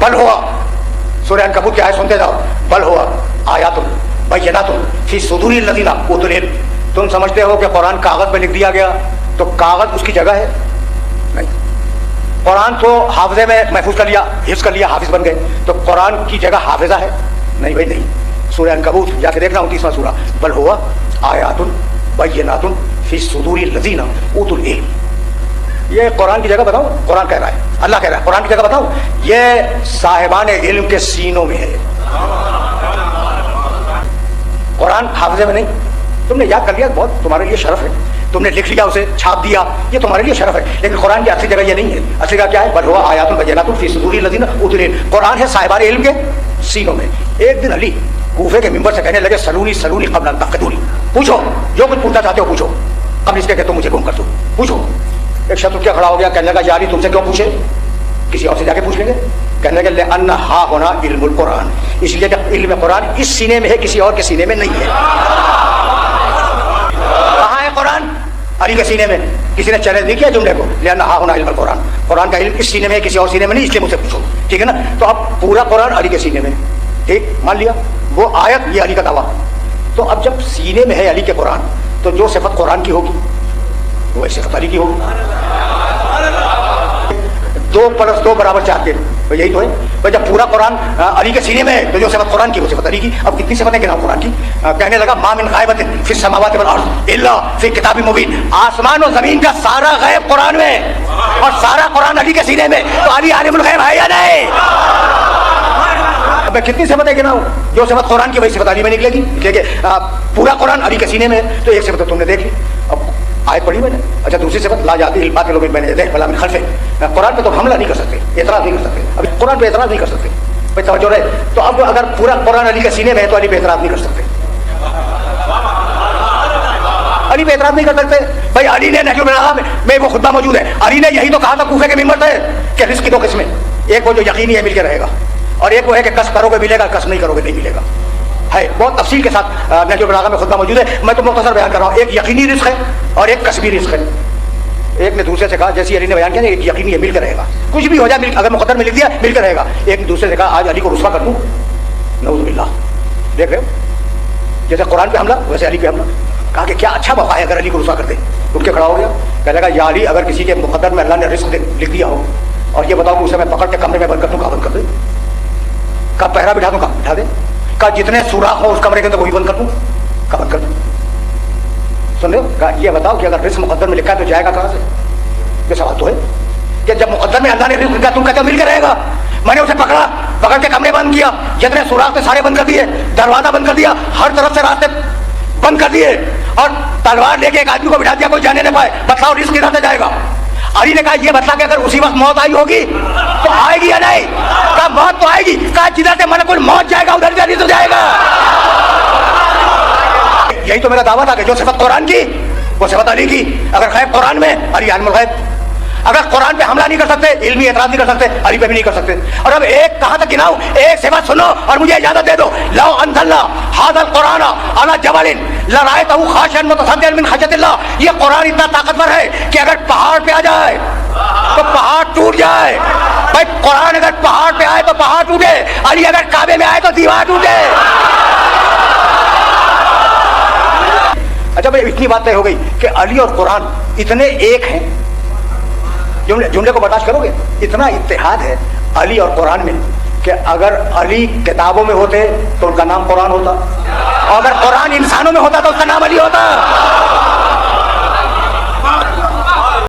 बल हुआ, सूरह अनकबूत की आयत सुनते जाओ, बल हुआ आयातुन बय्यिनातुन फी सुदूरिल लज़ीना उतुल इल्म। तुम समझते हो कि कुरान कागज पे लिख दिया गया तो कागज उसकी जगह है? नहीं। कुरान तो हाफिजे में महफूज कर लिया, हिफ्ज कर लिया, हाफिज बन गए, तो कुरान की जगह हाफिजा है? नहीं भाई नहीं। सूरह अनकबूत जाके देखना 29वां सूरा, बल हुआ आयातुन बय्यिनातुन फी सुदूरिल लज़ीना उतुल इल्म। ये कुरान की जगह बताओ, कुरान कह रहा है, अल्लाह कह रहा है कुरान की जगह बताओ, ये साहिबान इल्म के सीनों में है, कुरान हाफिजे में नहीं। तुमने याद कर लिया, बहुत तुम्हारे लिए शरफ है, तुमने लिख लिया, उसे छाप दिया, ये तुम्हारे लिए शरफ है, लेकिन कुरान की असली जगह ये नहीं है। असली जगह क्या है? बल हुआ आयातुन बय्यिनातुन फी सुदूरिल लज़ीना उतुल इल्म। कुरान है साहिबान इल्म के सीनों में। एक दिन अली कूफे के मिंबर से कहने लगे, सलूनी सलूनी क़ब्ल अन तक़दूनी, पूछो जो कुछ पूछना चाहते हो पूछो, कब्ल इसके कि तुम मुझे गुम कर दो, पूछो। एक शख्स उठ के खड़ा हो गया, कहने लगा, यारी तुमसे क्यों पूछे, किसी और से जाके पूछ लेंगे। कहने लगे, अन्ना हा होना इल्मुल कुरान, इसलिए कि इल्म कुरान इस सीने में है, किसी और के सीने में नहीं है। कहाँ है कुरान? अली के सीने में। किसी ने चैलेंज नहीं किया जुमले को, अन्ना हा होना इल्मुल कुरान, कुरान का इल्म इस सीने में है, किसी और सीने में नहीं, इसलिए मुझसे पूछो, ठीक है ना। तो अब पूरा कुरान अली के सीने में, ठीक मान लिया, वो आयत ये अली का दावा। तो अब जब सीने में है अली के कुरान, तो जो सिफत कुरान की होगी वो सिफत अली की होगी। 2+2 बराबर 4 के, तो यही तो है भाई। जब पूरा कुरान अली के सीने में है तो जो सिफत कुरान की वो सिफत अली की। अब कितनी सिफतें गिनाऊं कुरान की? कहने लगा, मा मिन गायबतिन फिस समावाति वल अर्ज़ इल्ला फी किताबिन मुबीन, आसमान और जमीन का सारा गैब कुरान में, और सारा कुरान अली के सीने में, तो अली आलिमुल गैब है या नहीं? मैं कितनी सिफतें गिनाऊं? जो सिफत कुरान की वही सिफत अली में निकलेगी, क्योंकि पूरा कुरान अली के सीने में है, तो एक सिफत तुमने देख ली। अब आयत पढ़ी मैंने, अच्छा दूसरी सिफत ला जाती है बातिल मिन बैन यदैहि वला मिन खल्फिही। कुरान पे तो हमला नहीं कर सकते, एतराज नहीं कर सकते, अब कुरान पे एतराज नहीं कर सकते भाई, तवज्जो रहे। तो अब अगर पूरा कुरान अली के सीने में है तो अली पे एतराज नहीं कर सकते, अली पे एतराज नहीं कर सकते भाई। अली ने नहजुल बलागा में वो खुतबा मौजूद है, अली ने यही तो कहा था कूफे के मिंबर पे कि रिस्क की 2 किस्में, एक वो जो यकीनी है मिलकर रहेगा, और एक वो है कि कस करोगे मिलेगा, कस नहीं करोगे नहीं मिलेगा। है बहुत तफसील के साथ नहजुल बलागा में खुतबा मौजूद है, मैं तो मुख्तसर बयान कर रहा हूँ। एक यकीनी रिस्क है और एक कसबी रिस्क है। एक ने दूसरे से कहा, जैसे अली ने बयान किया, एक यकीनी है मिलकर रहेगा, कुछ भी हो जाए अगर मुकद्दर में लिख दिया मिलकर रहेगा। एक दूसरे से कहा, आज अली को रुस्वा कर दूं, नऊज़ बिल्लाह। देख रहे हो, जैसे कुरान पे हमला वैसे अली पे हमला। कहा कि क्या अच्छा मौका है अगर अली को रुस्वा कर दे। उठ के खड़ा हो गया, कहने लगा, या अली, अगर किसी के मुकद्दर में अल्लाह ने रिस्क लिख दिया हो, और ये बताओ कि उसे मैं पकड़ के कमरे में बंद कर दूं, कहाँ बंद कर दे? कहा पहरा बिठा दूं, कहाँ बिठा दे? कहा जितने सुराख हो उस कमरे के अंदर वही बंद कर दूं, कहाँ बंद कर दूं? सुन रहे हो? कहा ये बताओ कि अगर रिस्क मुकद्दर में लिखा है तो जाएगा कहाँ से? ये सवाल तो है कि जब मुकद्दर में अल्लाह ने रिस्क लिखा, तुम कहते हो मिलकर रहेगा। मैंने उसे पकड़ा, पकड़ के कमरे बंद किया, जितने सुराख थे सारे बंद कर दिए, दरवाजा बंद कर दिया, हर तरफ से रास्ते बंद कर दिए, और तलवार लेके एक आदमी को बिठा दिया, कोई जाने न पाए। बताओ रिस्क किधर से जाएगा? अली ने कहा, ये बता कि अगर उसी वक्त मौत आई होगी तो आएगी या नहीं? कहा मौत तो आएगी। कहा जिधर से मन कोई मौत जाएगा उधर से अली तो जाएगा। यही तो मेरा दावा था कि जो सिफत कुरान की वो सिफत अली की। अगर गैब कुरान में, अली आलिमुल गैब। अगर कुरान पे हमला नहीं कर सकते, इल्मी एतराज नहीं कर सकते, अली पे भी नहीं कर सकते। और अब एक कहां तक गिनाऊं? एक सिफत सुनो और मुझे इजाजत दे दो। लौ अंज़लना हाज़ल कुरान अला जबलिन लरायतहु खाशिअन मुतसद्दिअन मिन खशयतिल्लाह। ये कुरान इतना ताकतवर है कि अगर पहाड़ पे आ जाए तो पहाड़ टूट जाए। भाई कुरान अगर पहाड़ पे आए तो पहाड़ टूटे, अली अगर काबे में आए तो दीवार टूटे। अच्छा भाई, इतनी बात तय हो गई कि अली और कुरान इतने एक हैं, जुमले को बर्दाश्त करोगे? इतना इत्तेहाद है अली और कुरान में कि अगर अली किताबों में होते तो उनका नाम कुरान होता, और अगर कुरान इंसानों में होता तो उसका नाम अली होता।